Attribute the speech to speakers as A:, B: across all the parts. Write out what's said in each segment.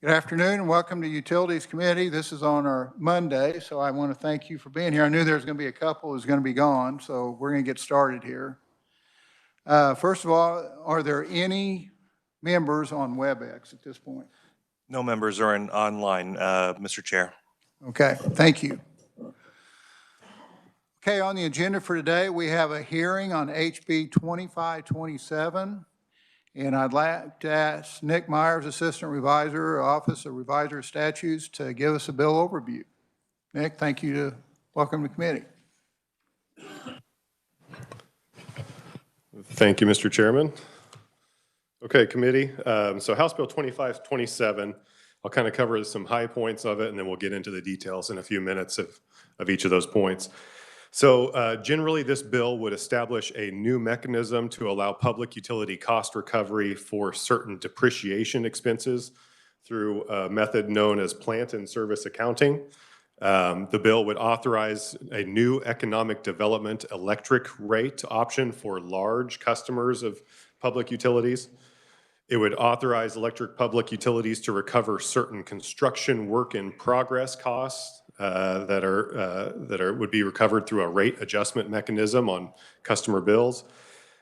A: Good afternoon and welcome to Utilities Committee. This is on our Monday, so I want to thank you for being here. I knew there was going to be a couple who was going to be gone, so we're going to get started here. First of all, are there any members on WebEx at this point?
B: No members are online, Mr. Chair.
A: Okay, thank you. Okay, on the agenda for today, we have a hearing on HB 2527. And I'd like to ask Nick Myers, Assistant Revisor, Office of Revisor Statutes, to give us a bill overview. Nick, thank you. Welcome to the committee.
C: Thank you, Mr. Chairman. Okay, committee. So House Bill 2527, I'll kind of cover some high points of it, and then we'll get into the details in a few minutes of each of those points. So generally, this bill would establish a new mechanism to allow public utility cost recovery for certain depreciation expenses through a method known as plant and service accounting. The bill would authorize a new economic development electric rate option for large customers of public utilities. It would authorize electric public utilities to recover certain construction work in progress costs that would be recovered through a rate adjustment mechanism on customer bills.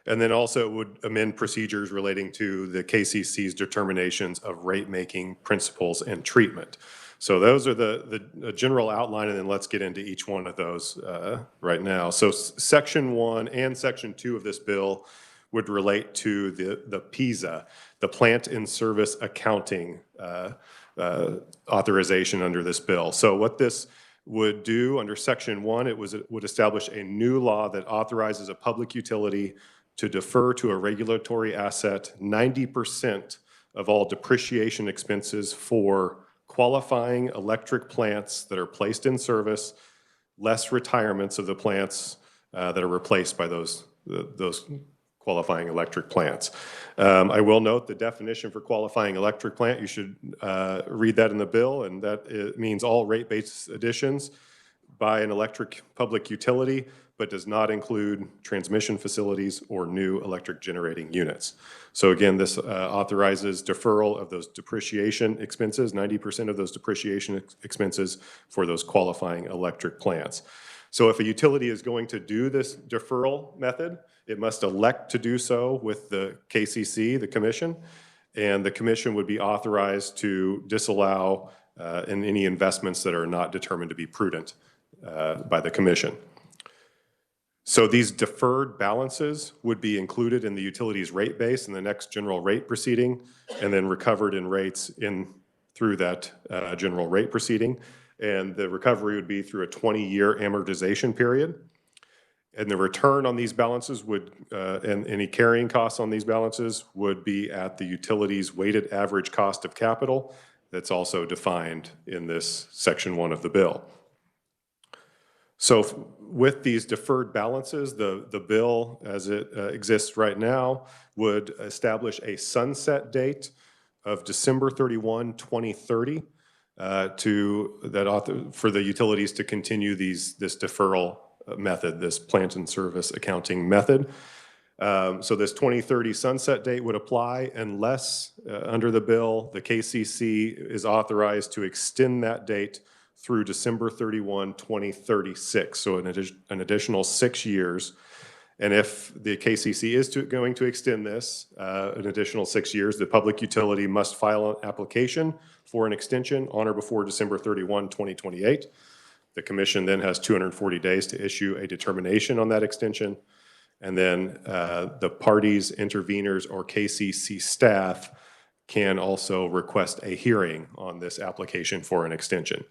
C: And then also it would amend procedures relating to the KCC's determinations of rate making principles and treatment. So those are the general outline, and then let's get into each one of those right now. So Section 1 and Section 2 of this bill would relate to the PISA, the Plant in Service Accounting authorization under this bill. So what this would do under Section 1, it would establish a new law that authorizes a public utility to defer to a regulatory asset 90% of all depreciation expenses for qualifying electric plants that are placed in service, less retirements of the plants that are replaced by those qualifying electric plants. I will note the definition for qualifying electric plant. You should read that in the bill, and that it means all rate-based additions by an electric public utility, but does not include transmission facilities or new electric generating units. So again, this authorizes deferral of those depreciation expenses, 90% of those depreciation expenses for those qualifying electric plants. So if a utility is going to do this deferral method, it must elect to do so with the KCC, the commission, and the commission would be authorized to disallow in any investments that are not determined to be prudent by the commission. So these deferred balances would be included in the utility's rate base in the next general rate proceeding, and then recovered in rates through that general rate proceeding. And the recovery would be through a 20-year amortization period. And the return on these balances would, and any carrying costs on these balances would be at the utility's weighted average cost of capital that's also defined in this Section 1 of the bill. So with these deferred balances, the bill as it exists right now would establish a sunset date of December 31, 2030 for the utilities to continue this deferral method, this plant and service accounting method. So this 2030 sunset date would apply unless under the bill, the KCC is authorized to extend that date through December 31, 2036. So an additional 6 years. And if the KCC is going to extend this an additional 6 years, the public utility must file an application for an extension on or before December 31, 2028. The commission then has 240 days to issue a determination on that extension. And then the parties, interveners, or KCC staff can also request a hearing on this application for an extension.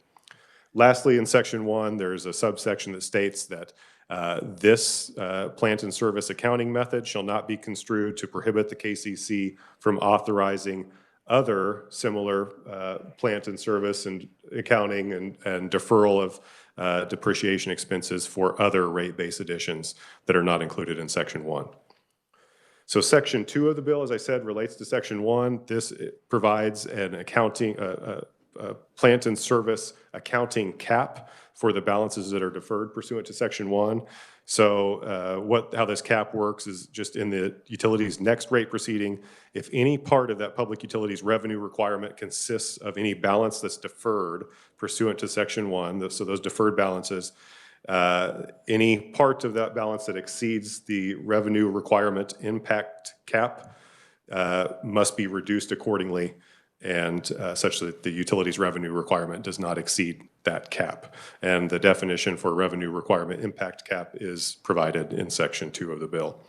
C: Lastly, in Section 1, there's a subsection that states that this plant and service accounting method shall not be construed to prohibit the KCC from authorizing other similar plant and service and accounting and deferral of depreciation expenses for other rate-based additions that are not included in Section 1. So Section 2 of the bill, as I said, relates to Section 1. This provides an accounting, plant and service accounting cap for the balances that are deferred pursuant to Section 1. So how this cap works is just in the utility's next rate proceeding, if any part of that public utilities revenue requirement consists of any balance that's deferred pursuant to Section 1, so those deferred balances, any part of that balance that exceeds the revenue requirement impact cap must be reduced accordingly, and such that the utilities revenue requirement does not exceed that cap. And the definition for revenue requirement impact cap is provided in Section 2 of the bill.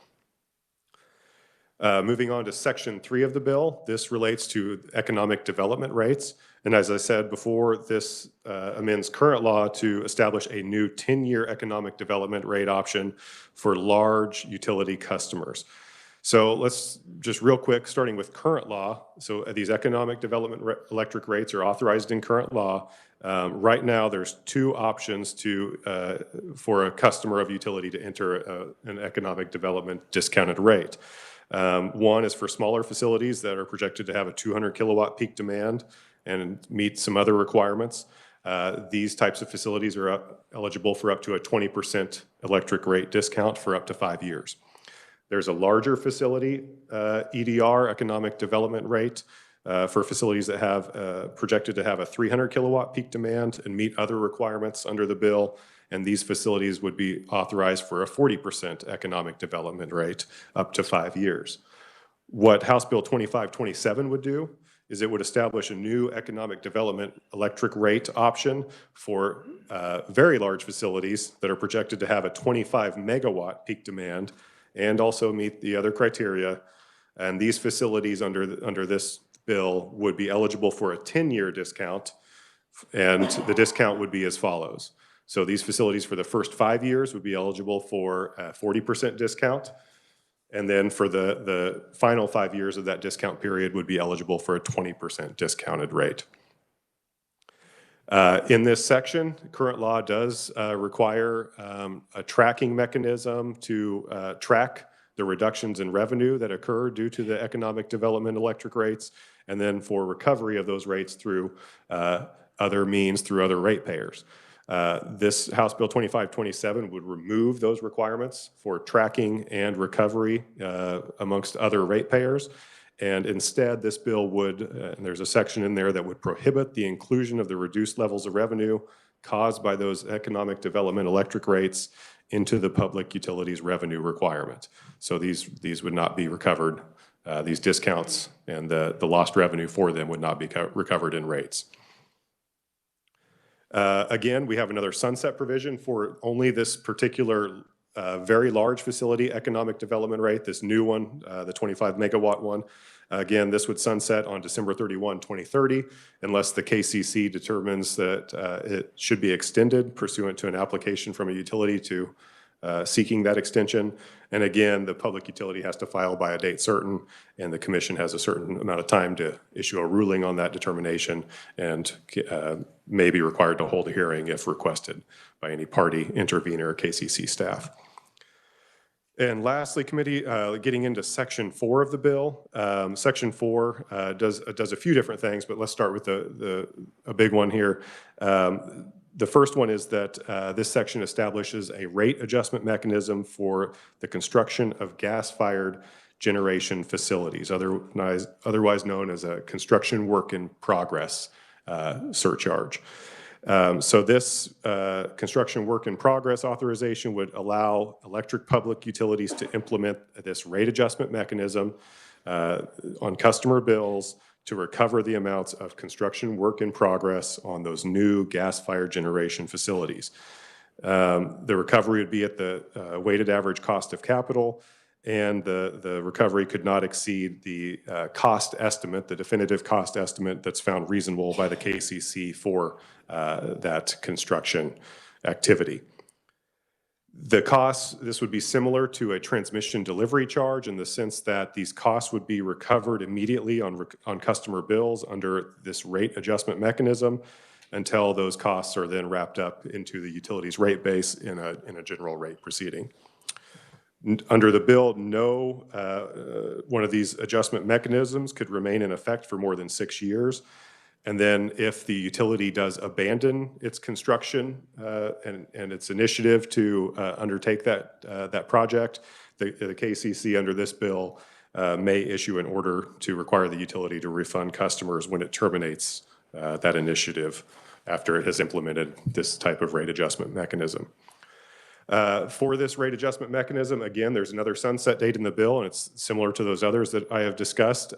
C: Moving on to Section 3 of the bill, this relates to economic development rates. And as I said before, this amends current law to establish a new 10-year economic development rate option for large utility customers. So let's just real quick, starting with current law. So these economic development electric rates are authorized in current law. Right now, there's two options for a customer of utility to enter an economic development discounted rate. One is for smaller facilities that are projected to have a 200 kilowatt peak demand and meet some other requirements. These types of facilities are eligible for up to a 20% electric rate discount for up to 5 years. There's a larger facility, EDR, economic development rate, for facilities that have projected to have a 300 kilowatt peak demand and meet other requirements under the bill. And these facilities would be authorized for a 40% economic development rate up to 5 years. What House Bill 2527 would do is it would establish a new economic development electric rate option for very large facilities that are projected to have a 25 megawatt peak demand and also meet the other criteria. And these facilities under this bill would be eligible for a 10-year discount, and the discount would be as follows. So these facilities for the first 5 years would be eligible for a 40% discount, and then for the final 5 years of that discount period would be eligible for a 20% discounted rate. In this section, current law does require a tracking mechanism to track the reductions in revenue that occur due to the economic development electric rates, and then for recovery of those rates through other means, through other ratepayers. This House Bill 2527 would remove those requirements for tracking and recovery amongst other ratepayers. And instead, this bill would, and there's a section in there that would prohibit the inclusion of the reduced levels of revenue caused by those economic development electric rates into the public utilities revenue requirement. So these would not be recovered. These discounts and the lost revenue for them would not be recovered in rates. Again, we have another sunset provision for only this particular very large facility economic development rate, this new one, the 25 megawatt one. Again, this would sunset on December 31, 2030, unless the KCC determines that it should be extended pursuant to an application from a utility to seeking that extension. And again, the public utility has to file by a date certain, and the commission has a certain amount of time to issue a ruling on that determination and may be required to hold a hearing if requested by any party, intervener, or KCC staff. And lastly, committee, getting into Section 4 of the bill. Section 4 does a few different things, but let's start with a big one here. The first one is that this section establishes a rate adjustment mechanism for the construction of gas-fired generation facilities, otherwise known as a construction work in progress surcharge. So this construction work in progress authorization would allow electric public utilities to implement this rate adjustment mechanism on customer bills to recover the amounts of construction work in progress on those new gas-fired generation facilities. The recovery would be at the weighted average cost of capital, and the recovery could not exceed the cost estimate, the definitive cost estimate that's found reasonable by the KCC for that construction activity. The costs, this would be similar to a transmission delivery charge in the sense that these costs would be recovered immediately on customer bills under this rate adjustment mechanism until those costs are then wrapped up into the utilities rate base in a general rate proceeding. Under the bill, no one of these adjustment mechanisms could remain in effect for more than 6 years. And then if the utility does abandon its construction and its initiative to undertake that project, the KCC under this bill may issue an order to require the utility to refund customers when it terminates that initiative after it has implemented this type of rate adjustment mechanism. For this rate adjustment mechanism, again, there's another sunset date in the bill, and it's similar to those others that I have discussed.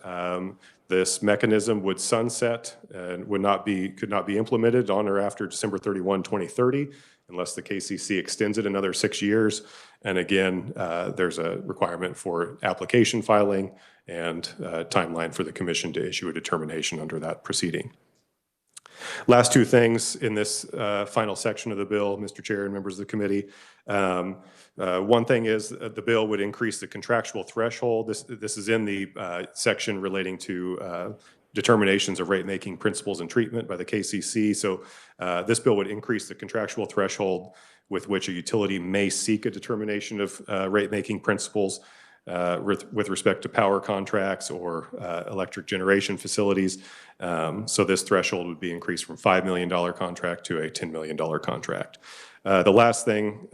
C: This mechanism would sunset and could not be implemented on or after December 31, 2030, unless the KCC extends it another 6 years. And again, there's a requirement for application filing and timeline for the commission to issue a determination under that proceeding. Last two things in this final section of the bill, Mr. Chair and members of the committee. One thing is the bill would increase the contractual threshold. This is in the section relating to determinations of rate-making principles and treatment by the KCC. So this bill would increase the contractual threshold with which a utility may seek a determination of rate-making principles with respect to power contracts or electric generation facilities. So this threshold would be increased from $5 million contract to a $10 million contract. The last thing,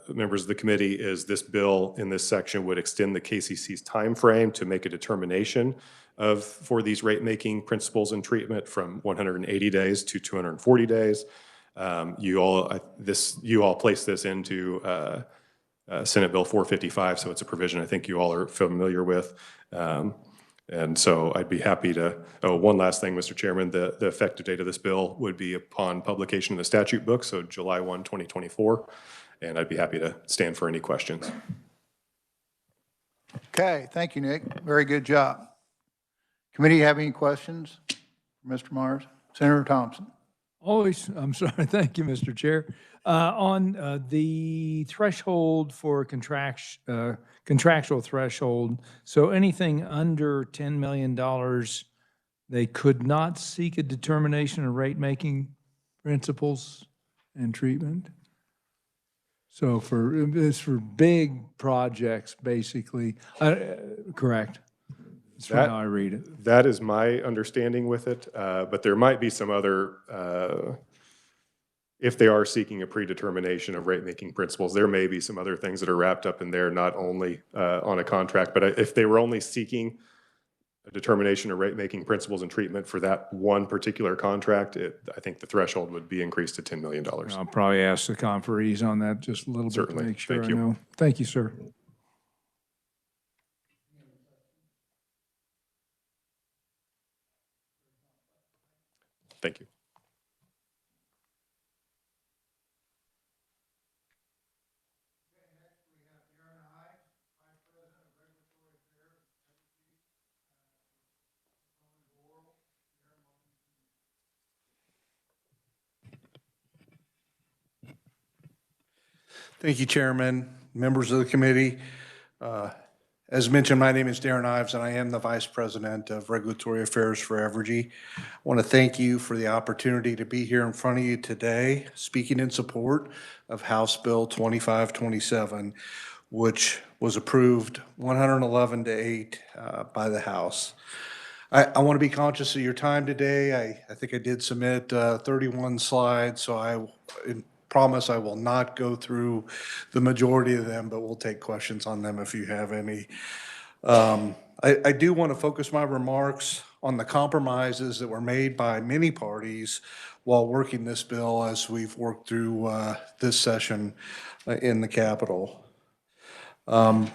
C: members of the committee, is this bill in this section would extend the KCC's time frame to make a determination for these rate-making principles and treatment from 180 days to 240 days. You all placed this into Senate Bill 455, so it's a provision I think you all are familiar with. And so I'd be happy to, one last thing, Mr. Chairman, the effective date of this bill would be upon publication in the statute book, so July 1, 2024, and I'd be happy to stand for any questions.
A: Okay, thank you, Nick. Very good job. Committee, have any questions for Mr. Myers? Senator Thompson.
D: Always, I'm sorry, thank you, Mr. Chair. On the threshold for contractual threshold, so anything under $10 million, they could not seek a determination of rate-making principles and treatment? So it's for big projects, basically, correct? That's how I read it.
C: That is my understanding with it, but there might be some other, if they are seeking a predetermination of rate-making principles, there may be some other things that are wrapped up in there, not only on a contract, but if they were only seeking a determination of rate-making principles and treatment for that one particular contract, I think the threshold would be increased to $10 million.
D: I'll probably ask the conferees on that just a little bit to make sure I know. Thank you, sir.
C: Thank you.
E: Thank you, Chairman, members of the committee. As mentioned, my name is Darren Ives, and I am the Vice President of Regulatory Affairs for Evergy. I want to thank you for the opportunity to be here in front of you today, speaking in support of House Bill 2527, which was approved 111-8 by the House. I want to be conscious of your time today. I think I did submit 31 slides, so I promise I will not go through the majority of them, but we'll take questions on them if you have any. I do want to focus my remarks on the compromises that were made by many parties while working this bill as we've worked through this session in the Capitol. I'll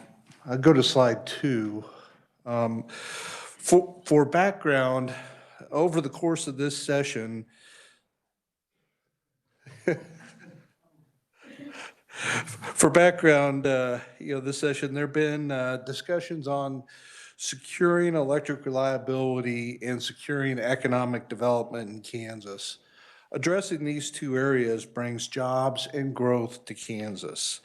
E: go to slide 2. For background, over the course of this session, this session, there have been discussions on securing electric reliability and securing economic development in Kansas. Addressing these two areas brings jobs and growth to Kansas.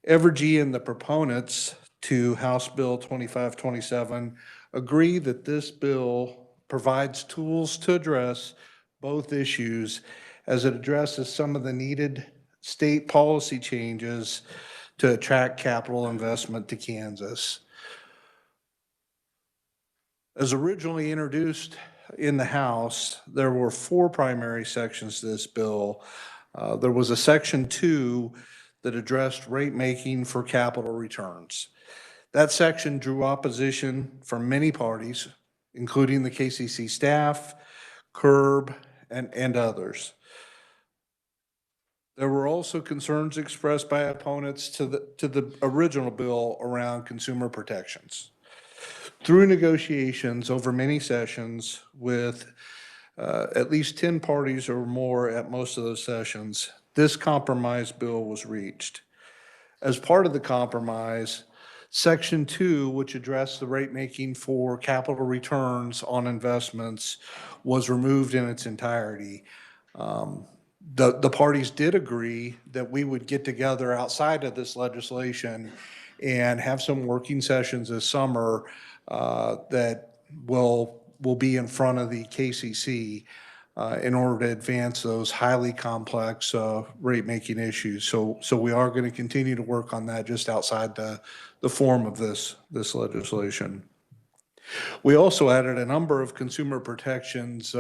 E: Evergy and the proponents to House Bill 2527 agree that this bill provides tools to address both issues as it addresses some of the needed state policy changes to attract capital investment to Kansas. As originally introduced in the House, there were 4 primary sections to this bill. There was a Section 2 that addressed rate making for capital returns. That section drew opposition from many parties, including the KCC staff, CURB, and others. There were also concerns expressed by opponents to the original bill around consumer protections. Through negotiations over many sessions with at least 10 parties or more at most of those sessions, this compromise bill was reached. As part of the compromise, Section 2, which addressed the rate making for capital returns on investments, was removed in its entirety. The parties did agree that we would get together outside of this legislation and have some working sessions this summer that will be in front of the KCC in order to advance those highly complex rate-making issues. So we are going to continue to work on that just outside the form of this legislation. We also added a number of consumer protections.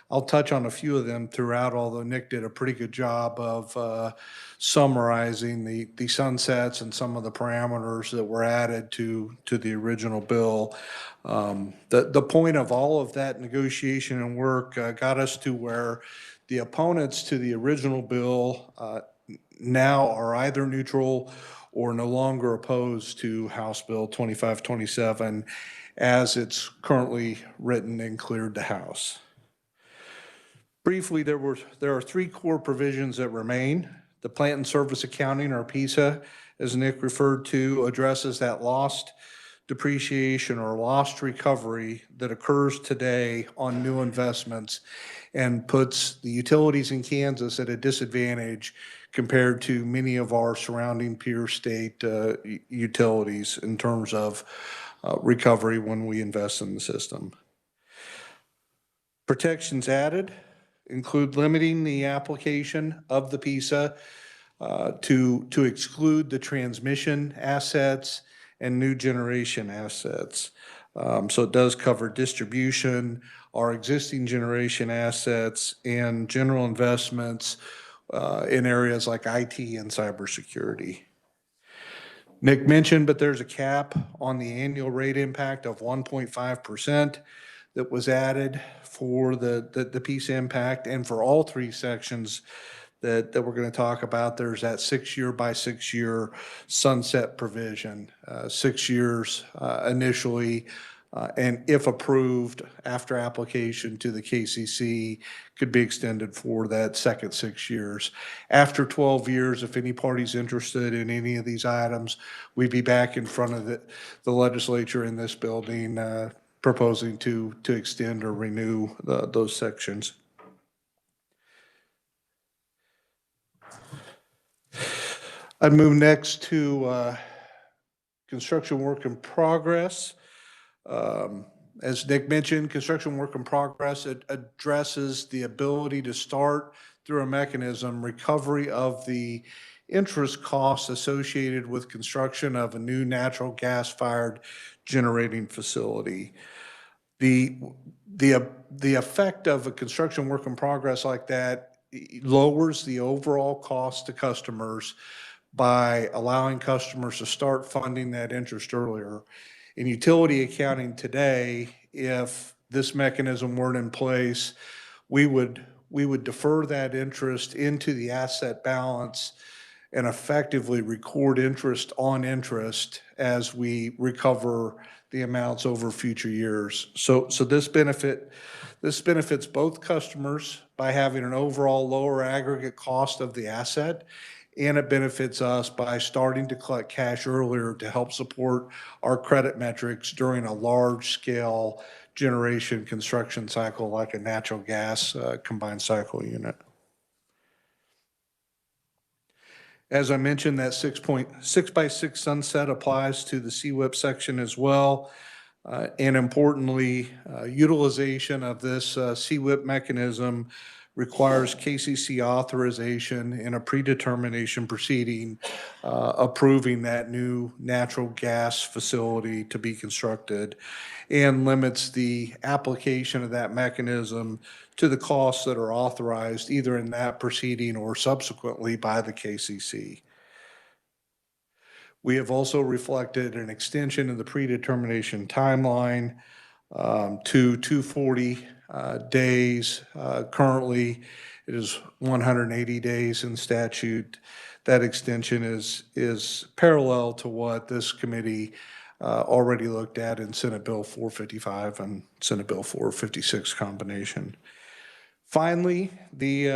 E: I'll touch on a few of them throughout, although Nick did a pretty good job of summarizing the sunsets and some of the parameters that were added to the original bill. The point of all of that negotiation and work got us to where the opponents to the original bill now are either neutral or no longer opposed to House Bill 2527 as it's currently written and cleared the House. Briefly, there are 3 core provisions that remain. The plant and service accounting, or PISA, as Nick referred to, addresses that lost depreciation or lost recovery that occurs today on new investments and puts the utilities in Kansas at a disadvantage compared to many of our surrounding peer state utilities in terms of recovery when we invest in the system. Protections added include limiting the application of the PISA to exclude the transmission assets and new generation assets. So it does cover distribution, our existing generation assets, and general investments in areas like IT and cybersecurity. Nick mentioned, but there's a cap on the annual rate impact of 1.5% that was added for the PISA impact, and for all 3 sections that we're going to talk about, there's that 6-year by 6-year sunset provision, 6 years initially, and if approved after application to the KCC, could be extended for that second 6 years. After 12 years, if any party's interested in any of these items, we'd be back in front of the legislature in this building proposing to extend or renew those sections. I'd move next to construction work in progress. As Nick mentioned, construction work in progress, it addresses the ability to start through a mechanism recovery of the interest costs associated with construction of a new natural gas-fired generating facility. The effect of a construction work in progress like that lowers the overall cost to customers by allowing customers to start funding that interest earlier. In utility accounting today, if this mechanism weren't in place, we would defer that interest into the asset balance and effectively record interest on interest as we recover the amounts over future years. So this benefits both customers by having an overall lower aggregate cost of the asset, and it benefits us by starting to collect cash earlier to help support our credit metrics during a large-scale generation construction cycle like a natural gas combined cycle unit. As I mentioned, that 6.6x6 sunset applies to the CWIP section as well. And importantly, utilization of this CWIP mechanism requires KCC authorization in a predetermination proceeding approving that new natural gas facility to be constructed, and limits the application of that mechanism to the costs that are authorized either in that proceeding or subsequently by the KCC. We have also reflected an extension of the predetermination timeline to 240 days. Currently, it is 180 days in statute. That extension is parallel to what this committee already looked at in Senate Bill 455 and Senate Bill 456 combination. Finally, the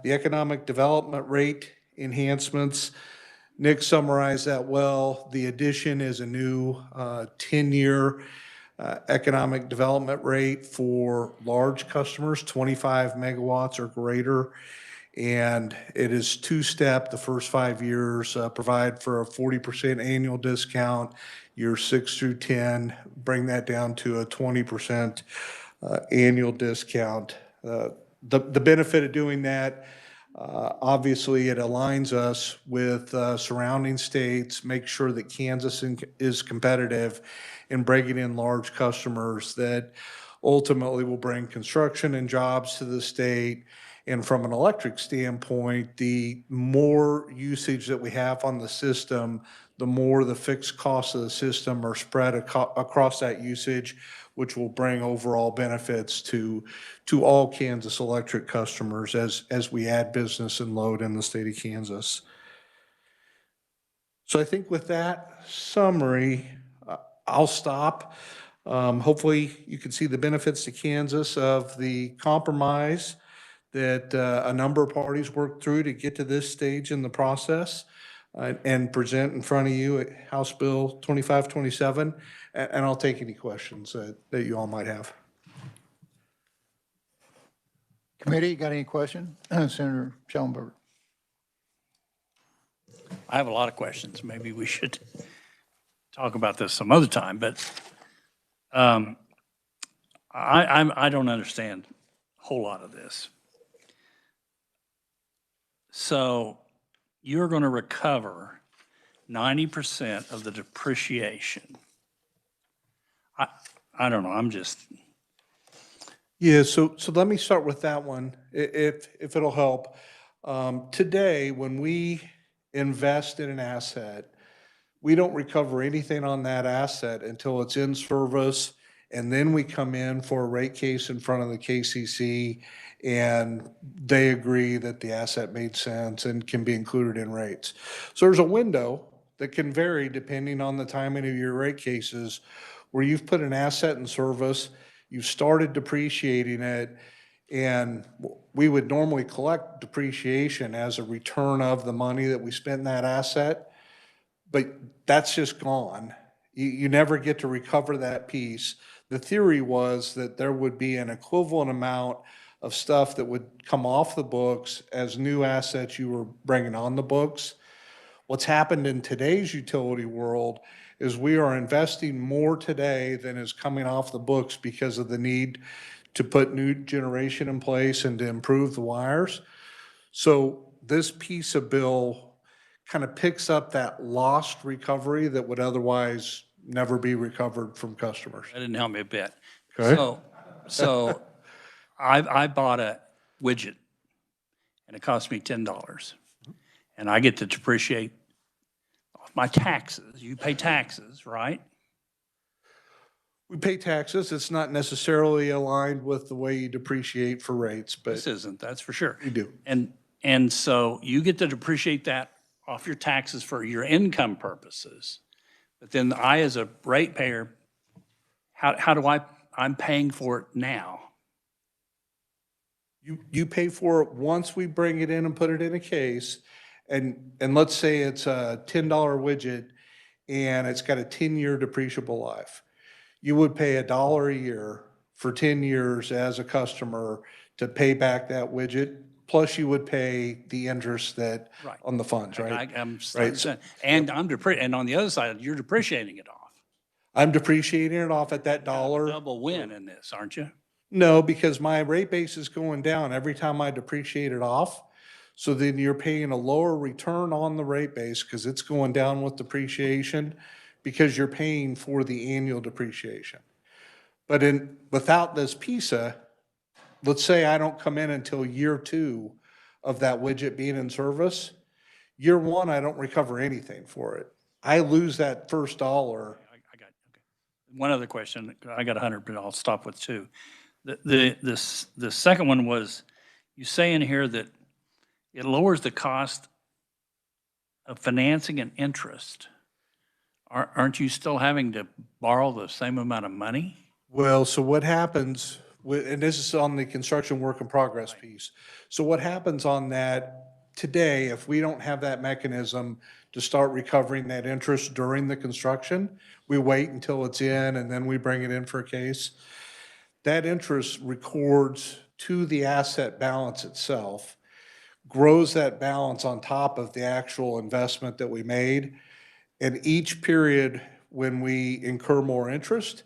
E: economic development rate enhancements. Nick summarized that well. The addition is a new 10-year economic development rate for large customers, 25 megawatts or greater. And it is two-step. The first 5 years provide for a 40% annual discount. Years 6 through 10 bring that down to a 20% annual discount. The benefit of doing that, obviously, it aligns us with surrounding states, make sure that Kansas is competitive in bringing in large customers that ultimately will bring construction and jobs to the state. And from an electric standpoint, the more usage that we have on the system, the more the fixed costs of the system are spread across that usage, which will bring overall benefits to all Kansas Electric customers as we add business and load in the state of Kansas. So I think with that summary, I'll stop. Hopefully you can see the benefits to Kansas of the compromise that a number of parties worked through to get to this stage in the process and present in front of you at House Bill 2527. And I'll take any questions that you all might have.
A: Committee, got any question? Senator Schellenberger.
F: I have a lot of questions. Maybe we should talk about this some other time, but I don't understand a whole lot of this. So you're going to recover 90% of the depreciation. I don't know, I'm just.
E: Yeah, so let me start with that one, if it'll help. Today, when we invest in an asset, we don't recover anything on that asset until it's in service, and then we come in for a rate case in front of the KCC, and they agree that the asset made sense and can be included in rates. So there's a window that can vary depending on the timing of your rate cases, where you've put an asset in service, you've started depreciating it, and we would normally collect depreciation as a return of the money that we spent in that asset, but that's just gone. You never get to recover that piece. The theory was that there would be an equivalent amount of stuff that would come off the books as new assets you were bringing on the books. What's happened in today's utility world is we are investing more today than is coming off the books because of the need to put new generation in place and to improve the wires. So this piece of bill kind of picks up that lost recovery that would otherwise never be recovered from customers.
F: That didn't help me a bit.
E: Okay.
F: So I bought a widget and it cost me $10. And I get to depreciate off my taxes. You pay taxes, right?
E: We pay taxes. It's not necessarily aligned with the way you depreciate for rates, but
F: This isn't, that's for sure.
E: you do.
F: And so you get to depreciate that off your taxes for your income purposes. But then I, as a ratepayer, how do I'm paying for it now?
E: You pay for it once we bring it in and put it in a case, and let's say it's a $10 widget and it's got a 10-year depreciable life. You would pay $1 a year for 10 years as a customer to pay back that widget, plus you would pay the interest that
F: Right.
E: on the funds, right?
F: I'm
E: Right, so-
F: and and on the other side, you're depreciating it off.
E: I'm depreciating it off at that dollar.
F: Double win in this, aren't you?
E: No, because my rate base is going down every time I depreciate it off. So then you're paying a lower return on the rate base because it's going down with depreciation because you're paying for the annual depreciation. But without this PISA, let's say I don't come in until year 2 of that widget being in service. Year 1, I don't recover anything for it. I lose that first dollar.
F: I got, okay. One other question, I got 100, but I'll stop with 2. The second one was, you say in here that it lowers the cost of financing and interest. Aren't you still having to borrow the same amount of money?
E: Well, so what happens, and this is on the construction work in progress piece. So what happens on that today, if we don't have that mechanism to start recovering that interest during the construction, we wait until it's in and then we bring it in for a case. That interest records to the asset balance itself, grows that balance on top of the actual investment that we made. And each period when we incur more interest,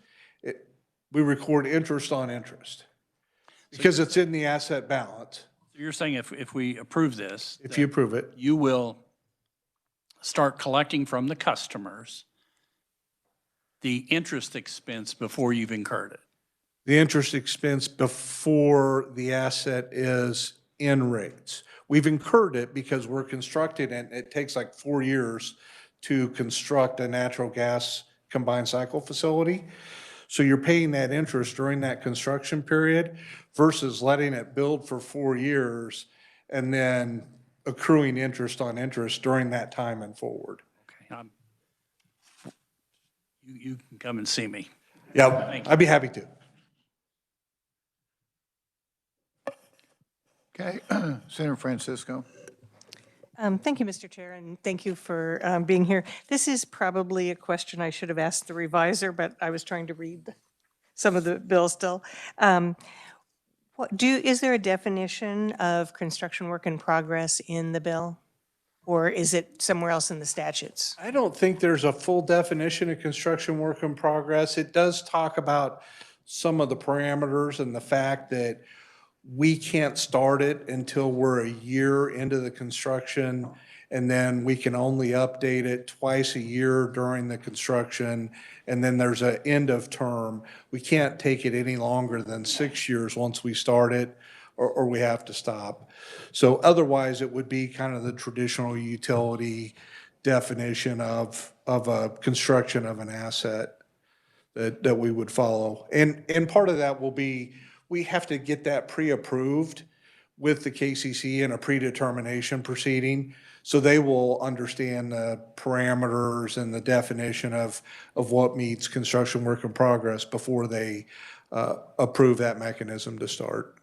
E: we record interest on interest because it's in the asset balance.
F: So you're saying if we approve this,
E: If you approve it,
F: you will start collecting from the customers the interest expense before you've incurred it.
E: the interest expense before the asset is in rates. We've incurred it because we're constructing it. It takes like 4 years to construct a natural gas combined cycle facility. So you're paying that interest during that construction period versus letting it build for 4 years and then accruing interest on interest during that time and forward.
F: Okay, you can come and see me.
E: Yeah, I'd be happy to.
A: Okay, Senator Francisco.
G: Thank you, Mr. Chair, and thank you for being here. This is probably a question I should have asked the reviser, but I was trying to read some of the bill still. Is there a definition of construction work in progress in the bill? Or is it somewhere else in the statutes?
E: I don't think there's a full definition of construction work in progress. It does talk about some of the parameters and the fact that we can't start it until we're a year into the construction, and then we can only update it twice a year during the construction, and then there's an end of term. We can't take it any longer than 6 years once we start it, or we have to stop. So otherwise, it would be kind of the traditional utility definition of a construction of an asset that we would follow. And part of that will be, we have to get that pre-approved with the KCC in a predetermination proceeding. So they will understand the parameters and the definition of what meets construction work in progress before they approve that mechanism to start.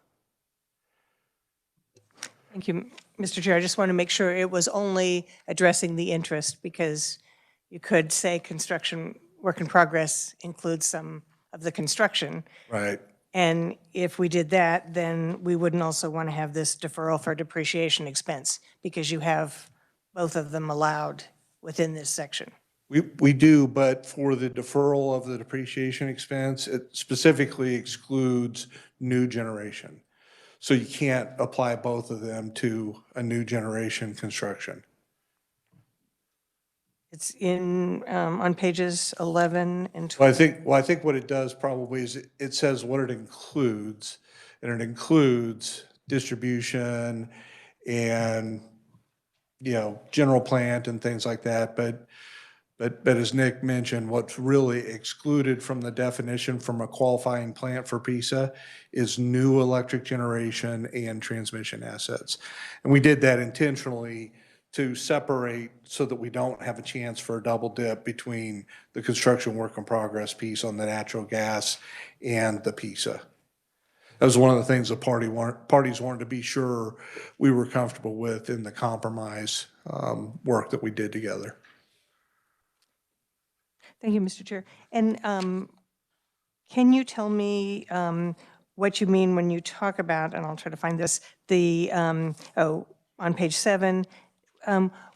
G: Thank you, Mr. Chair. I just want to make sure it was only addressing the interest, because you could say construction work in progress includes some of the construction.
E: Right.
G: And if we did that, then we wouldn't also want to have this deferral for depreciation expense, because you have both of them allowed within this section.
E: We do, but for the deferral of the depreciation expense, it specifically excludes new generation. So you can't apply both of them to a new generation construction.
G: It's in, on pages 11 and 12.
E: Well, I think what it does probably is it says what it includes, and it includes distribution and, general plant and things like that. But as Nick mentioned, what's really excluded from the definition from a qualifying plant for PISA is new electric generation and transmission assets. And we did that intentionally to separate so that we don't have a chance for a double dip between the construction work in progress piece on the natural gas and the PISA. That was one of the things the parties wanted to be sure we were comfortable with in the compromise work that we did together.
G: Thank you, Mr. Chair. And can you tell me what you mean when you talk about, and I'll try to find this, on page 7,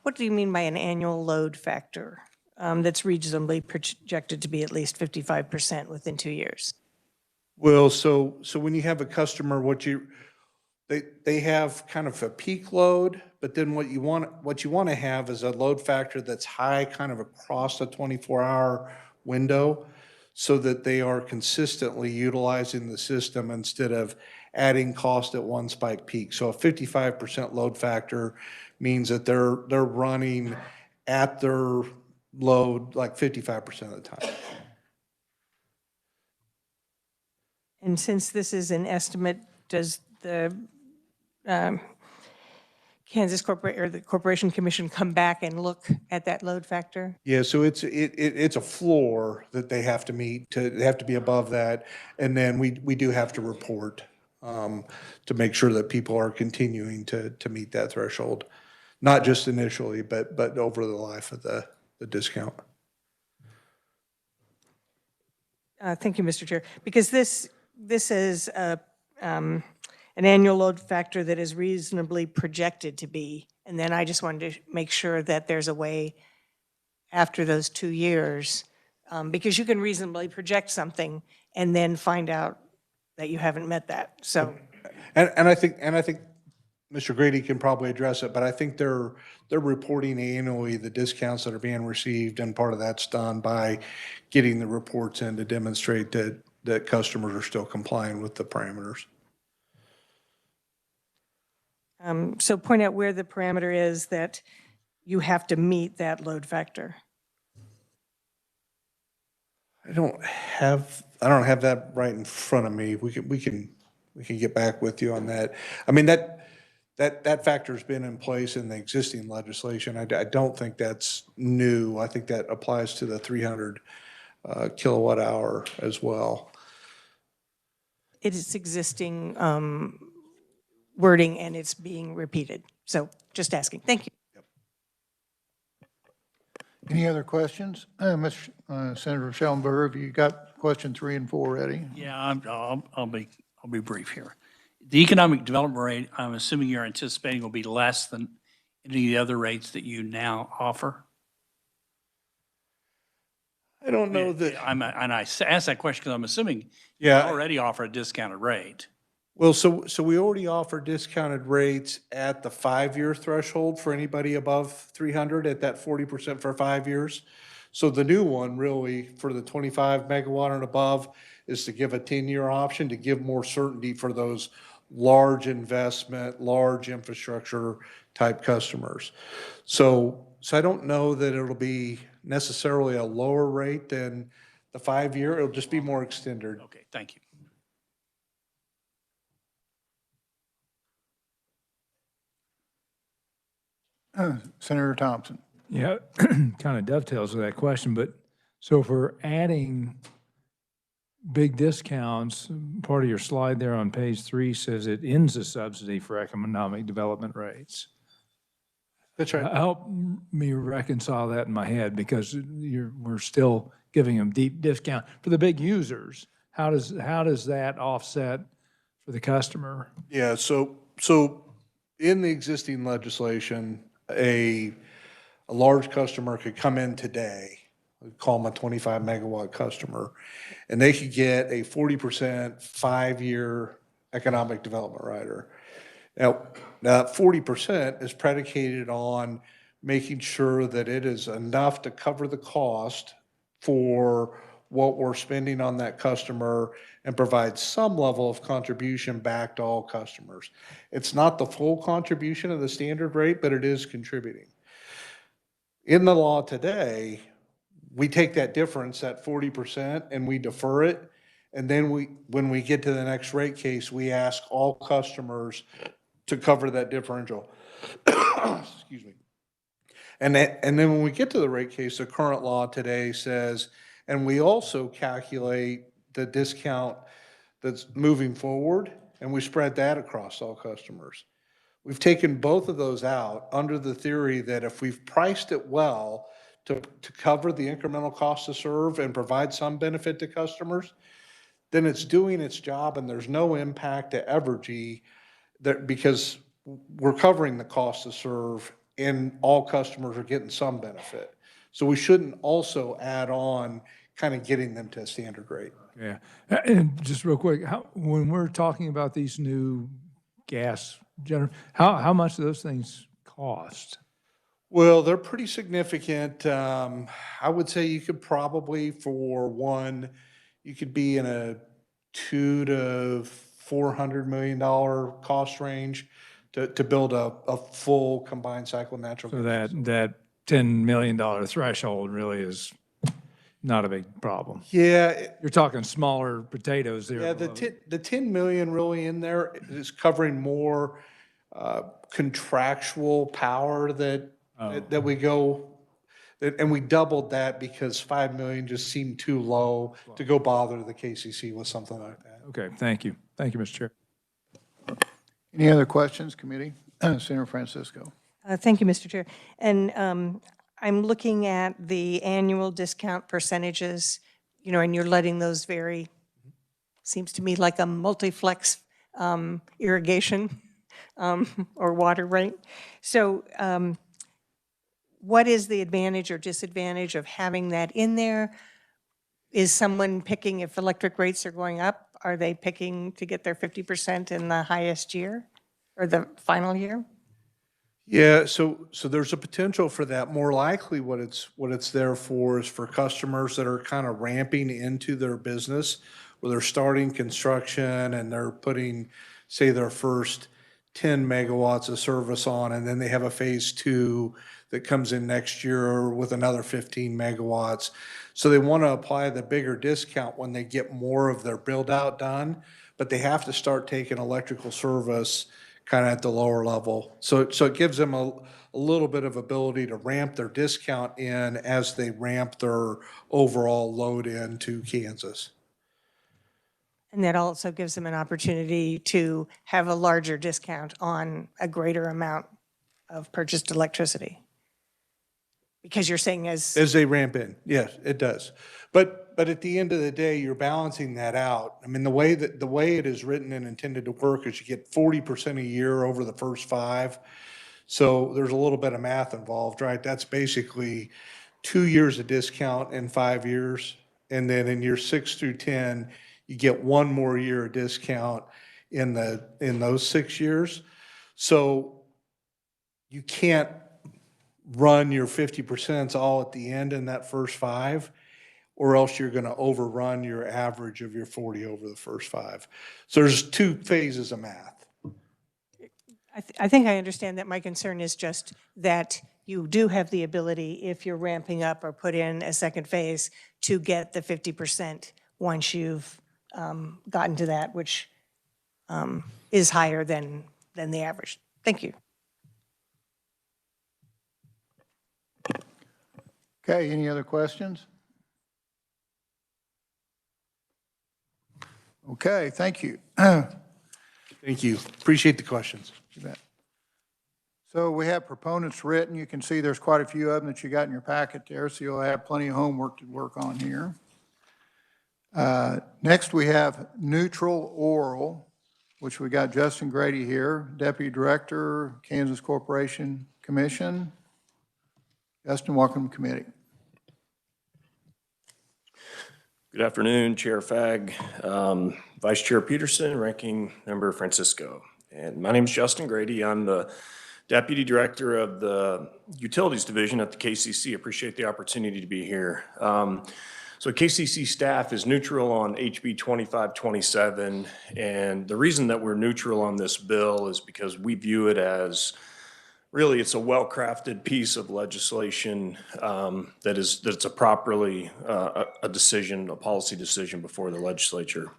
G: what do you mean by an annual load factor that's reasonably projected to be at least 55% within 2 years?
E: Well, so when you have a customer, they have kind of a peak load, but then what you want to have is a load factor that's high kind of across the 24-hour window so that they are consistently utilizing the system instead of adding cost at one spike peak. So a 55% load factor means that they're running at their load like 55% of the time.
G: And since this is an estimate, does the Kansas Corporate, or the Corporation Commission come back and look at that load factor?
E: Yeah, so it's a floor that they have to meet, they have to be above that. And then we do have to report to make sure that people are continuing to meet that threshold. Not just initially, but over the life of the discount.
G: Thank you, Mr. Chair. Because this is an annual load factor that is reasonably projected to be. And then I just wanted to make sure that there's a way after those 2 years, because you can reasonably project something and then find out that you haven't met that. So,
E: And I think Mr. Grady can probably address it, but I think they're reporting annually the discounts that are being received, and part of that's done by getting the reports in to demonstrate that customers are still complying with the parameters.
G: so point out where the parameter is that you have to meet that load factor.
E: I don't have that right in front of me. We can get back with you on that. I mean, that factor's been in place in the existing legislation. I don't think that's new. I think that applies to the 300 kilowatt hour as well.
G: It is existing wording and it's being repeated. So just asking. Thank you.
A: Any other questions? Senator Schellenberger, have you got question 3 and 4 ready?
F: Yeah, I'll be brief here. The economic development rate, I'm assuming you're anticipating will be less than any of the other rates that you now offer?
E: I don't know that.
F: And I asked that question because I'm assuming you
E: Yeah.
F: already offer a discounted rate.
E: Well, so we already offer discounted rates at the 5-year threshold for anybody above 300 at that 40% for 5 years. So the new one really for the 25 megawatt and above is to give a 10-year option to give more certainty for those large investment, large infrastructure type customers. So I don't know that it'll be necessarily a lower rate than the 5-year. It'll just be more extended.
F: Okay, thank you.
A: Senator Thompson.
D: Yeah, kind of dovetails with that question, but so if we're adding big discounts, part of your slide there on page 3 says it ends the subsidy for economic development rates.
E: That's right.
D: Help me reconcile that in my head, because we're still giving them deep discount. For the big users, how does that offset for the customer?
E: Yeah, so in the existing legislation, a large customer could come in today, we call them a 25 megawatt customer, and they could get a 40% 5-year economic development rider. Now that 40% is predicated on making sure that it is enough to cover the cost for what we're spending on that customer and provide some level of contribution back to all customers. It's not the full contribution of the standard rate, but it is contributing. In the law today, we take that difference, that 40%, and we defer it. And then when we get to the next rate case, we ask all customers to cover that differential. Excuse me. And then when we get to the rate case, the current law today says, and we also calculate the discount that's moving forward, and we spread that across all customers. We've taken both of those out under the theory that if we've priced it well to cover the incremental cost to serve and provide some benefit to customers, then it's doing its job and there's no impact to Evergy because we're covering the cost to serve and all customers are getting some benefit. So we shouldn't also add on kind of getting them to a standard rate.
D: Yeah. And just real quick, when we're talking about these new gas how much do those things cost?
E: Well, they're pretty significant. I would say you could probably, for one, you could be in a $200 to $400 million cost range to build a full combined cycle natural
D: So
E: gas.
D: that $10 million threshold really is not a big problem.
E: Yeah,
D: You're talking smaller potatoes there.
E: yeah, the 10 million really in there is covering more contractual power that we go, and we doubled that because 5 million just seemed too low to go bother the KCC with something like that.
D: Okay, thank you. Thank you, Mr. Chair.
A: Any other questions, committee? Senator Francisco.
G: Thank you, Mr. Chair. And I'm looking at the annual discount percentages, and you're letting those vary. Seems to me like a multiflex irrigation or water rate. So what is the advantage or disadvantage of having that in there? Is someone picking, if electric rates are going up, are they picking to get their 50% in the highest year or the final year?
E: Yeah, so there's a potential for that. More likely what it's there for is for customers that are kind of ramping into their business, where they're starting construction and they're putting, say, their first 10 megawatts of service on, and then they have a phase 2 that comes in next year with another 15 megawatts. So they want to apply the bigger discount when they get more of their build out done, but they have to start taking electrical service kind of at the lower level. So it gives them a little bit of ability to ramp their discount in as they ramp their overall load into Kansas.
G: And that also gives them an opportunity to have a larger discount on a greater amount of purchased electricity. Because you're saying as
E: they ramp in, yes, it does. But at the end of the day, you're balancing that out. I mean, the way it is written and intended to work is you get 40% a year over the first 5. So there's a little bit of math involved, right? That's basically 2 years of discount in 5 years. And then in year 6 through 10, you get 1 more year of discount in those 6 years. So you can't run your 50% all at the end in that first 5, or else you're going to overrun your average of your 40 over the first 5. So there's 2 phases of math.
G: I think I understand that. My concern is just that you do have the ability, if you're ramping up or put in a second phase, to get the 50% once you've gotten to that, which is higher than the average. Thank you.
A: Okay, any other questions? Okay, thank you.
E: Thank you. Appreciate the questions.
A: You bet. So we have proponents written. You can see there's quite a few of them that you got in your packet there, so you'll have plenty of homework to work on here. Next, we have neutral oral, which we got Justin Grady here, Deputy Director, Kansas Corporation Commission. Justin, welcome to committee.
H: Good afternoon, Chair Fagg, Vice Chair Peterson, Ranking Member Francisco. And my name is Justin Grady. I'm the Deputy Director of the Utilities Division at the KCC. Appreciate the opportunity to be here. So KCC staff is neutral on HB 2527, and the reason that we're neutral on this bill is because we view it as really, it's a well-crafted piece of legislation that's a properly a decision, a policy decision before the legislature.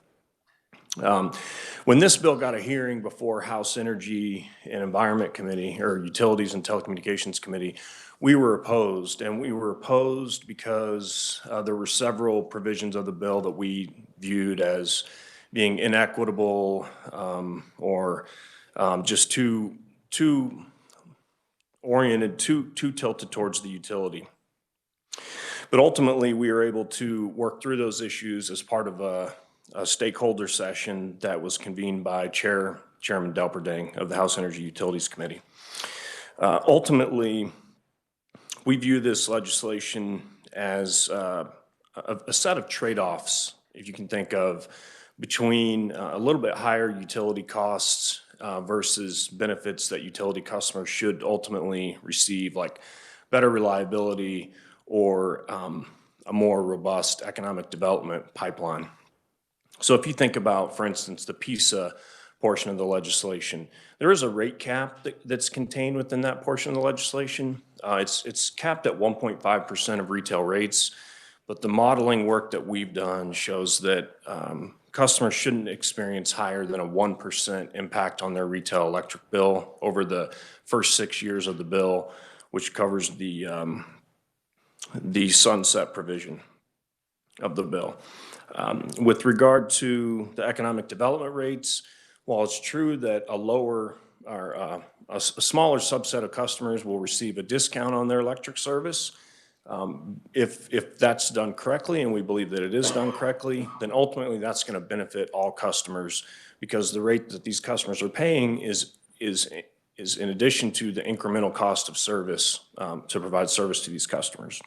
H: When this bill got a hearing before House Energy and Environment Committee, or Utilities and Telecommunications Committee, we were opposed, and we were opposed because there were several provisions of the bill that we viewed as being inequitable or just too oriented, too tilted towards the utility. But ultimately, we were able to work through those issues as part of a stakeholder session that was convened by Chairman Delperdang of the House Energy Utilities Committee. Ultimately, we view this legislation as a set of trade-offs if you can think of between a little bit higher utility costs versus benefits that utility customers should ultimately receive, like better reliability or a more robust economic development pipeline. So if you think about, for instance, the PISA portion of the legislation, there is a rate cap that's contained within that portion of the legislation. It's capped at 1.5% of retail rates, but the modeling work that we've done shows that customers shouldn't experience higher than a 1% impact on their retail electric bill over the first 6 years of the bill, which covers the sunset provision of the bill. With regard to the economic development rates, while it's true that a lower or a smaller subset of customers will receive a discount on their electric service, if that's done correctly, and we believe that it is done correctly, then ultimately that's going to benefit all customers, because the rate that these customers are paying is in addition to the incremental cost of service to provide service to these customers.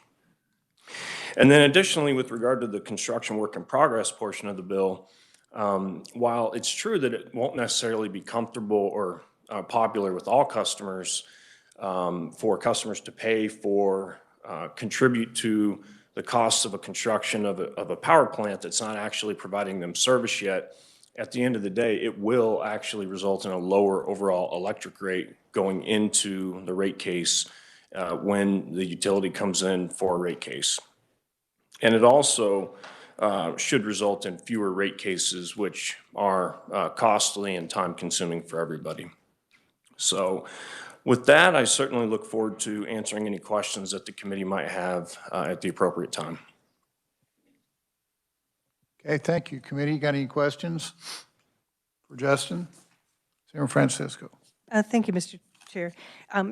H: And then additionally, with regard to the construction work in progress portion of the bill, while it's true that it won't necessarily be comfortable or popular with all customers, for customers to pay for, contribute to the costs of a construction of a power plant that's not actually providing them service yet, at the end of the day, it will actually result in a lower overall electric rate going into the rate case when the utility comes in for a rate case. And it also should result in fewer rate cases, which are costly and time-consuming for everybody. So with that, I certainly look forward to answering any questions that the committee might have at the appropriate time.
A: Okay, thank you. Committee, got any questions for Justin? San Francisco.
G: Thank you, Mr. Chair.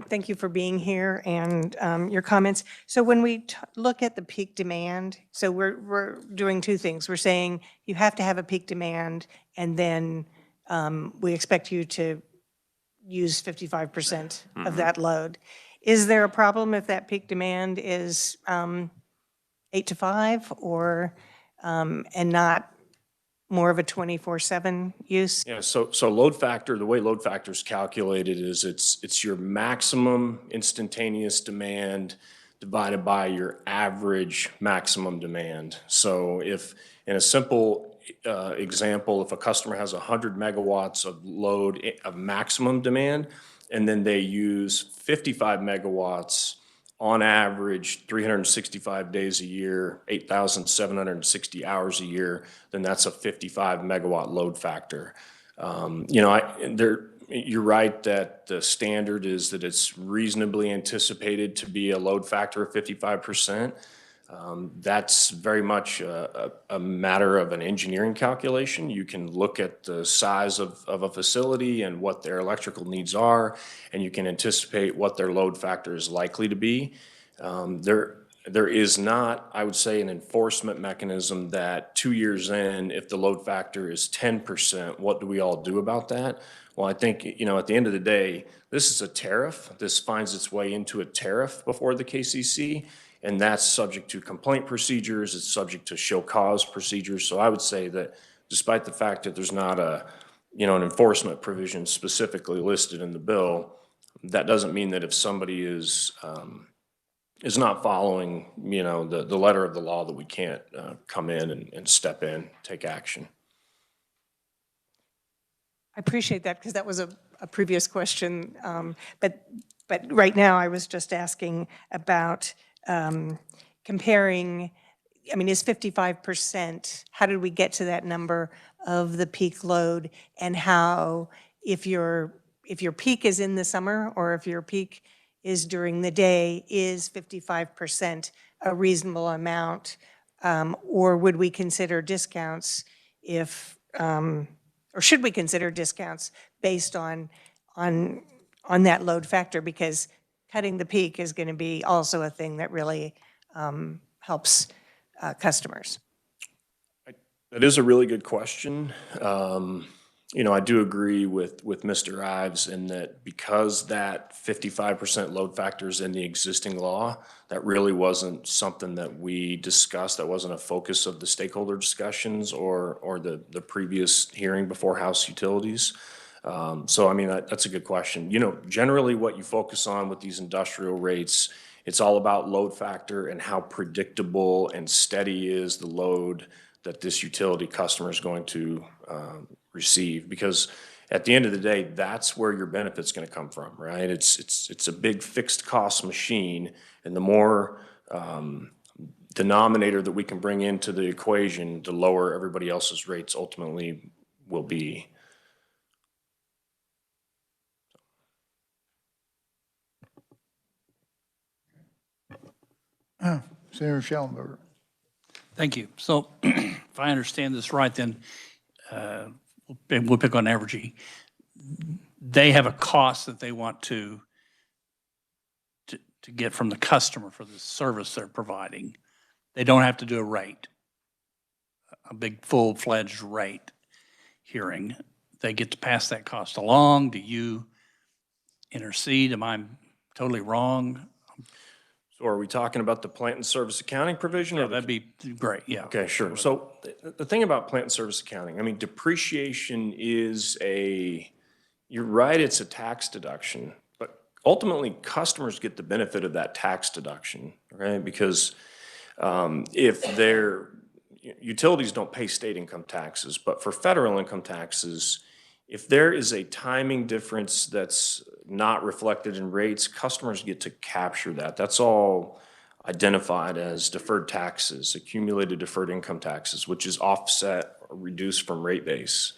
G: Thank you for being here and your comments. So when we look at the peak demand, so we're doing two things. We're saying you have to have a peak demand, and then we expect you to use 55% of that load. Is there a problem if that peak demand is 8 to 5 or and not more of a 24/7 use?
H: Yeah, so load factor, the way load factor is calculated is it's your maximum instantaneous demand divided by your average maximum demand. So if, in a simple example, if a customer has 100 megawatts of load of maximum demand, and then they use 55 megawatts on average, 365 days a year, 8,760 hours a year, then that's a 55 megawatt load factor. You're right that the standard is that it's reasonably anticipated to be a load factor of 55%. That's very much a matter of an engineering calculation. You can look at the size of a facility and what their electrical needs are, and you can anticipate what their load factor is likely to be. There is not, I would say, an enforcement mechanism that 2 years in, if the load factor is 10%, what do we all do about that? Well, I think, at the end of the day, this is a tariff. This finds its way into a tariff before the KCC. And that's subject to complaint procedures, it's subject to show cause procedures. So I would say that despite the fact that there's not an enforcement provision specifically listed in the bill, that doesn't mean that if somebody is not following, the letter of the law, that we can't come in and step in, take action.
G: I appreciate that, because that was a previous question. But right now, I was just asking about comparing, is 55%, how did we get to that number of the peak load, and how, if your peak is in the summer or if your peak is during the day, is 55% a reasonable amount, or would we consider discounts or should we consider discounts based on that load factor? Because cutting the peak is going to be also a thing that really helps customers.
H: That is a really good question. I do agree with Mr. Ives in that because that 55% load factor is in the existing law, that really wasn't something that we discussed. That wasn't a focus of the stakeholder discussions or the previous hearing before House Utilities. So, I mean, that's a good question. Generally what you focus on with these industrial rates, it's all about load factor and how predictable and steady is the load that this utility customer is going to receive. Because at the end of the day, that's where your benefit's going to come from, right? It's a big fixed cost machine, and the more denominator that we can bring into the equation, the lower everybody else's rates ultimately will be.
A: Senator Schellenberger.
F: Thank you. So if I understand this right, then we'll pick on Evergy. They have a cost that they want to get from the customer for the service they're providing. They don't have to do a rate, a big full-fledged rate hearing. They get to pass that cost along. Do you intercede? Am I totally wrong?
H: So are we talking about the plant and service accounting provision?
F: Yeah,
H: Or
F: that'd be great, yeah.
H: Okay, sure. So the thing about plant and service accounting, I mean, depreciation is you're right, it's a tax deduction, but ultimately customers get the benefit of that tax deduction, right? Because if utilities don't pay state income taxes, but for federal income taxes, if there is a timing difference that's not reflected in rates, customers get to capture that. That's all identified as deferred taxes, accumulated deferred income taxes, which is offset or reduced from rate base.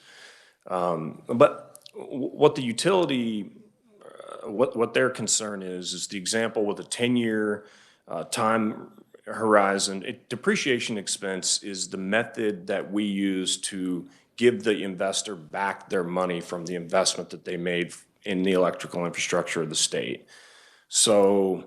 H: But what the utility, what their concern is the example with a 10-year time horizon. Depreciation expense is the method that we use to give the investor back their money from the investment that they made in the electrical infrastructure of the state. So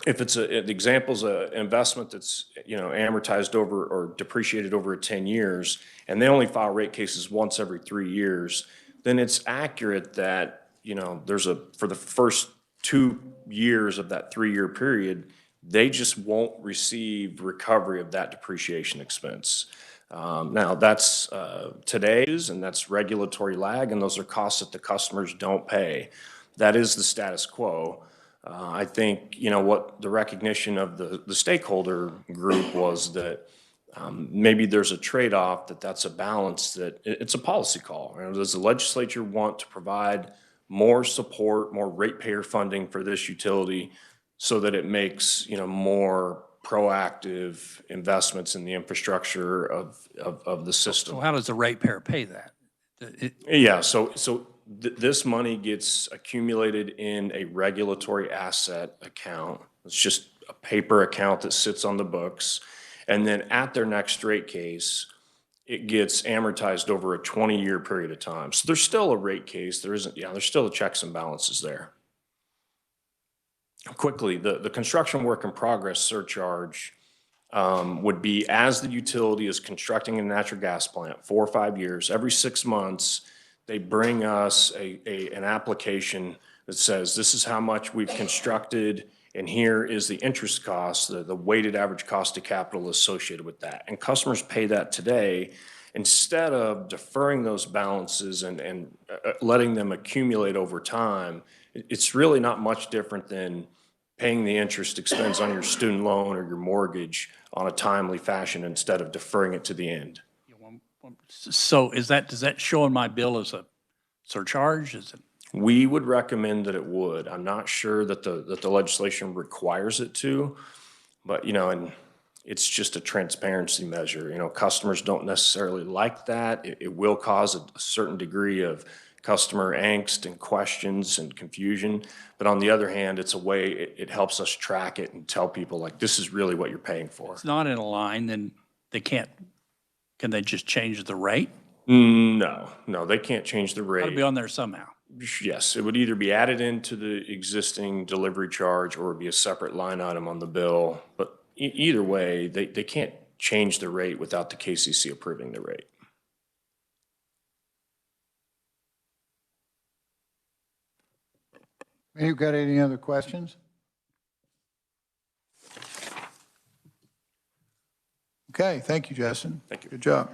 H: if it's the example's an investment that's, amortized over or depreciated over 10 years, and they only file rate cases once every 3 years, then it's accurate that, for the first 2 years of that 3-year period, they just won't receive recovery of that depreciation expense. Now, that's today's, and that's regulatory lag, and those are costs that the customers don't pay. That is the status quo. I think, what the recognition of the stakeholder group was that maybe there's a trade-off, that's a balance, that it's a policy call. Does the legislature want to provide more support, more ratepayer funding for this utility so that it makes, more proactive investments in the infrastructure of the system?
F: So how does the ratepayer pay that?
H: Yeah, so this money gets accumulated in a regulatory asset account. It's just a paper account that sits on the books. And then at their next rate case, it gets amortized over a 20-year period of time. So there's still a rate case. There's still checks and balances there. Quickly, the construction work in progress surcharge would be as the utility is constructing a natural gas plant, 4 or 5 years, every 6 months, they bring us an application that says this is how much we've constructed, and here is the interest cost, the weighted average cost of capital associated with that. And customers pay that today. Instead of deferring those balances and letting them accumulate over time, it's really not much different than paying the interest expense on your student loan or your mortgage on a timely fashion instead of deferring it to the end.
F: So does that show on my bill as a surcharge? Is it?
H: We would recommend that it would. I'm not sure that the legislation requires it to, but, and it's just a transparency measure. Customers don't necessarily like that. It will cause a certain degree of customer angst and questions and confusion. But on the other hand, it's a way, it helps us track it and tell people, like, this is really what you're paying for.
F: It's not in a line, then can they just change the rate?
H: No, they can't change the rate.
F: Got to be on there somehow.
H: Yes, it would either be added into the existing delivery charge or be a separate line item on the bill. But either way, they can't change the rate without the KCC approving the rate.
A: You got any other questions? Okay, thank you, Justin.
C: Thank you.
A: Good job.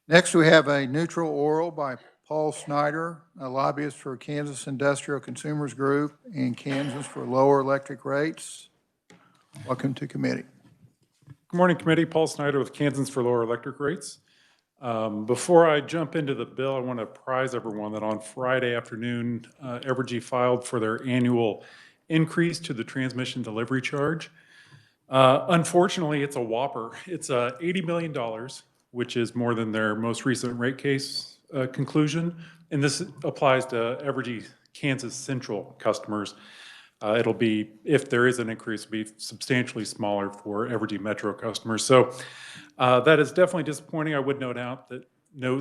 A: Next, we have a neutral oral by Paul Snyder, a lobbyist for Kansas Industrial Consumers Group in Kansas for lower electric rates. Welcome to committee.
I: Good morning, committee. Paul Snyder with Kansans for Lower Electric Rates. Before I jump into the bill, I want to apprise everyone that on Friday afternoon, Evergy filed for their annual increase to the transmission delivery charge. Unfortunately, it's a whopper. It's $80 million, which is more than their most recent rate case conclusion. And this applies to Evergy Kansas Central customers. It'll be, if there is an increase, it'll be substantially smaller for Evergy Metro customers. So that is definitely disappointing. I would note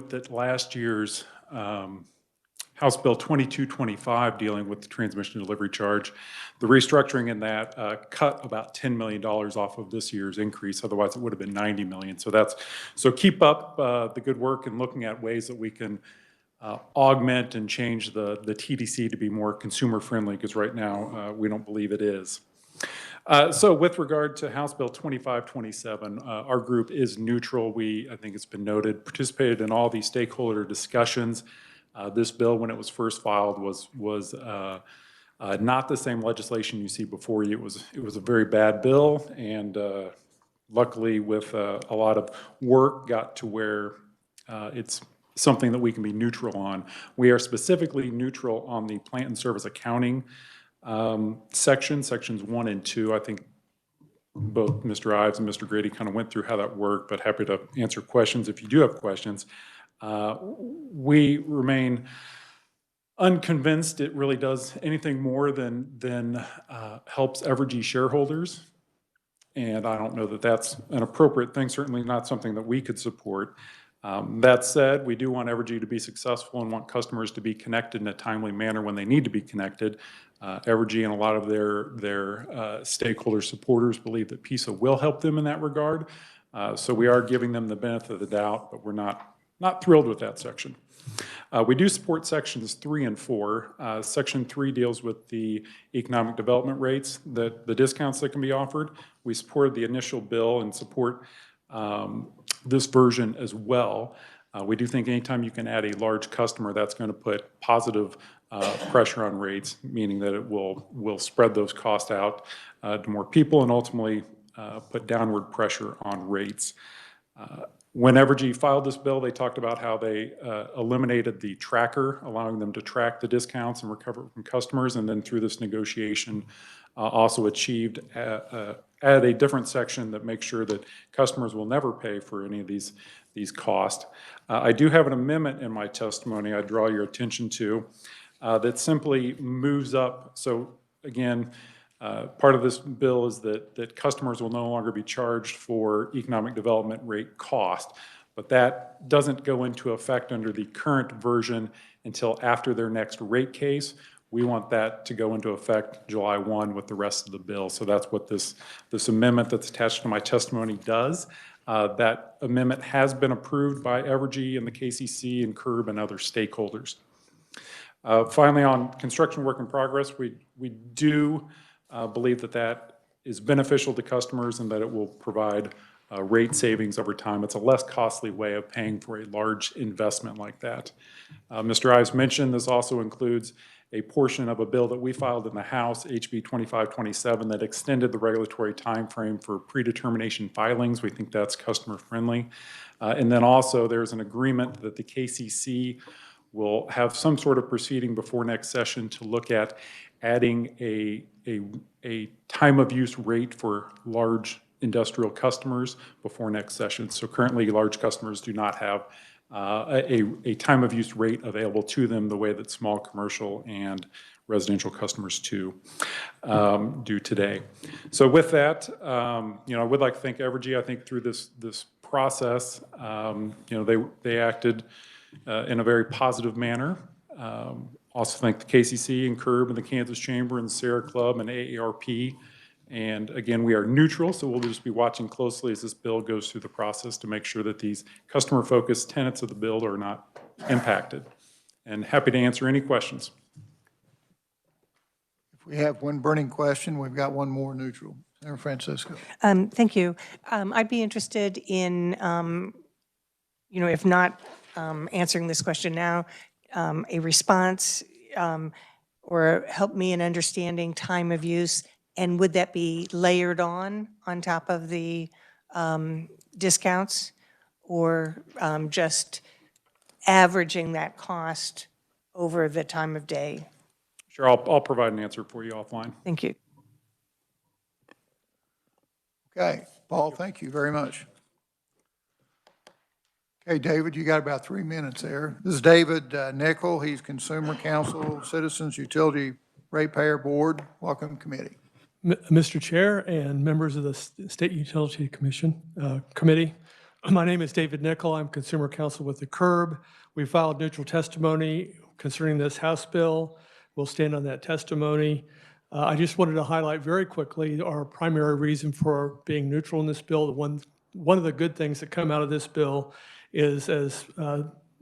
I: that last year's House Bill 2225 dealing with the transmission delivery charge, the restructuring in that cut about $10 million off of this year's increase. Otherwise, it would have been $90 million. So keep up the good work in looking at ways that we can augment and change the TDC to be more consumer friendly, because right now we don't believe it is. So with regard to House Bill 2527, our group is neutral. We, I think it's been noted, participated in all these stakeholder discussions. This bill, when it was first filed, was not the same legislation you see before you. It was a very bad bill, and luckily, with a lot of work, got to where it's something that we can be neutral on. We are specifically neutral on the plant and service accounting sections 1 and 2. I think both Mr. Ives and Mr. Grady kind of went through how that worked, but happy to answer questions if you do have questions. We remain unconvinced it really does anything more than helps Evergy shareholders. And I don't know that that's an appropriate thing, certainly not something that we could support. That said, we do want Evergy to be successful and want customers to be connected in a timely manner when they need to be connected. Evergy and a lot of their stakeholder supporters believe that PISA will help them in that regard. So we are giving them the benefit of the doubt, but we're not thrilled with that section. We do support sections 3 and 4. Section 3 deals with the economic development rates, the discounts that can be offered. We supported the initial bill and support this version as well. We do think anytime you can add a large customer, that's going to put positive pressure on rates, meaning that it will spread those costs out to more people and ultimately put downward pressure on rates. When Evergy filed this bill, they talked about how they eliminated the tracker, allowing them to track the discounts and recover from customers, and then through this negotiation also achieved add a different section that makes sure that customers will never pay for any of these costs. I do have an amendment in my testimony I draw your attention to that simply moves up. So again, part of this bill is that customers will no longer be charged for economic development rate cost, but that doesn't go into effect under the current version until after their next rate case. We want that to go into effect July 1 with the rest of the bill. So that's what this amendment that's attached to my testimony does. That amendment has been approved by Evergy and the KCC and CURB and other stakeholders. Finally, on construction work in progress, we do believe that is beneficial to customers and that it will provide rate savings over time. It's a less costly way of paying for a large investment like that. Mr. Ives mentioned this also includes a portion of a bill that we filed in the House, HB 2527, that extended the regulatory timeframe for predetermination filings. We think that's customer friendly. And then also there's an agreement that the KCC will have some sort of proceeding before next session to look at adding a time of use rate for large industrial customers before next session. So currently large customers do not have a time of use rate available to them the way that small commercial and residential customers too do today. So with that, I would like to thank Evergy. I think through this process, they acted in a very positive manner. Also thank the KCC and CURB and the Kansas Chamber and the Sierra Club and AARP. And again, we are neutral, so we'll just be watching closely as this bill goes through the process to make sure that these customer-focused tenets of the bill are not impacted. And happy to answer any questions.
A: We have one burning question. We've got one more neutral. Senator Francisco.
G: Thank you. I'd be interested in, if not answering this question now, a response or help me in understanding time of use. And would that be layered on top of the discounts, or just averaging that cost over the time of day?
I: Sure, I'll provide an answer for you offline.
G: Thank you.
A: Okay, Paul, thank you very much. Okay, David, you got about 3 minutes there. This is David Nickel. He's Consumer Council, Citizens Utility Ratepayer Board. Welcome, committee.
J: Mr. Chair and members of the State Utility Commission Committee, my name is David Nickel. I'm Consumer Counsel with the CURB. We filed neutral testimony concerning this House bill. We'll stand on that testimony. I just wanted to highlight very quickly our primary reason for being neutral in this bill. One of the good things that come out of this bill is, as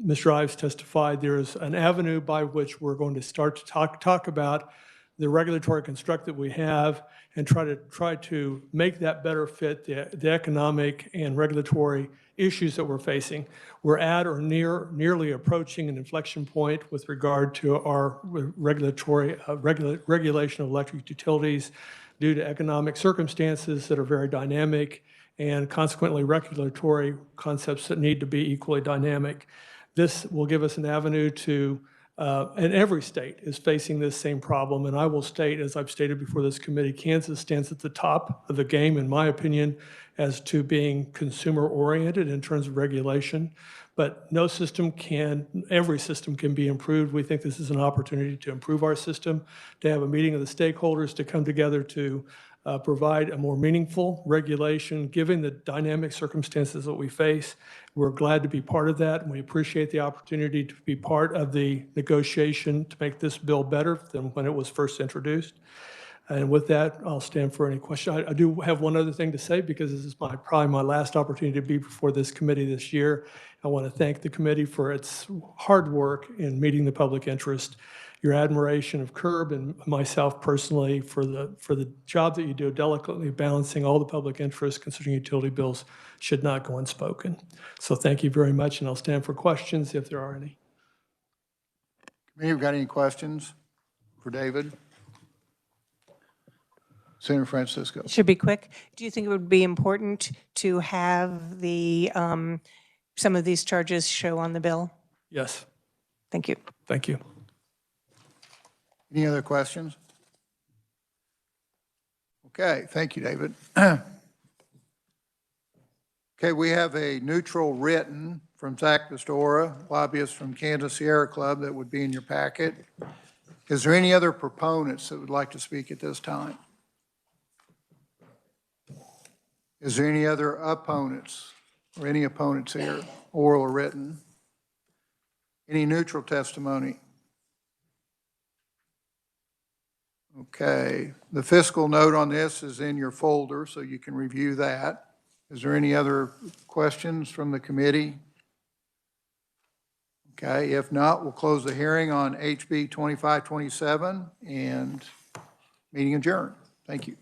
J: Mr. Ives testified, there's an avenue by which we're going to start to talk about the regulatory construct that we have and try to make that better fit the economic and regulatory issues that we're facing. We're at or nearly approaching an inflection point with regard to our regulation of electric utilities due to economic circumstances that are very dynamic and consequently regulatory concepts that need to be equally dynamic. This will give us an avenue to and every state is facing this same problem. And I will state, as I've stated before this committee, Kansas stands at the top of the game, in my opinion, as to being consumer-oriented in terms of regulation. But every system can be improved. We think this is an opportunity to improve our system, to have a meeting of the stakeholders, to come together to provide a more meaningful regulation, given the dynamic circumstances that we face. We're glad to be part of that, and we appreciate the opportunity to be part of the negotiation to make this bill better than when it was first introduced. And with that, I'll stand for any question. I do have one other thing to say, because this is probably my last opportunity to be before this committee this year. I want to thank the committee for its hard work in meeting the public interest, your admiration of CURB and myself personally for the job that you do delicately balancing all the public interests considering utility bills should not go unspoken. So thank you very much, and I'll stand for questions if there are any.
A: Committee, have got any questions for David? Senator Francisco.
G: It should be quick. Do you think it would be important to have the some of these charges show on the bill?
J: Yes.
G: Thank you.
J: Thank you.
A: Any other questions? Okay, thank you, David. Okay, we have a neutral written from Zach Pastora, lobbyist from Kansas Sierra Club, that would be in your packet. Is there any other proponents that would like to speak at this time? Is there any other opponents or any opponents here, oral or written? Any neutral testimony? Okay, the fiscal note on this is in your folder, so you can review that. Is there any other questions from the committee? Okay, if not, we'll close the hearing on HB 2527 and meeting adjourned. Thank you.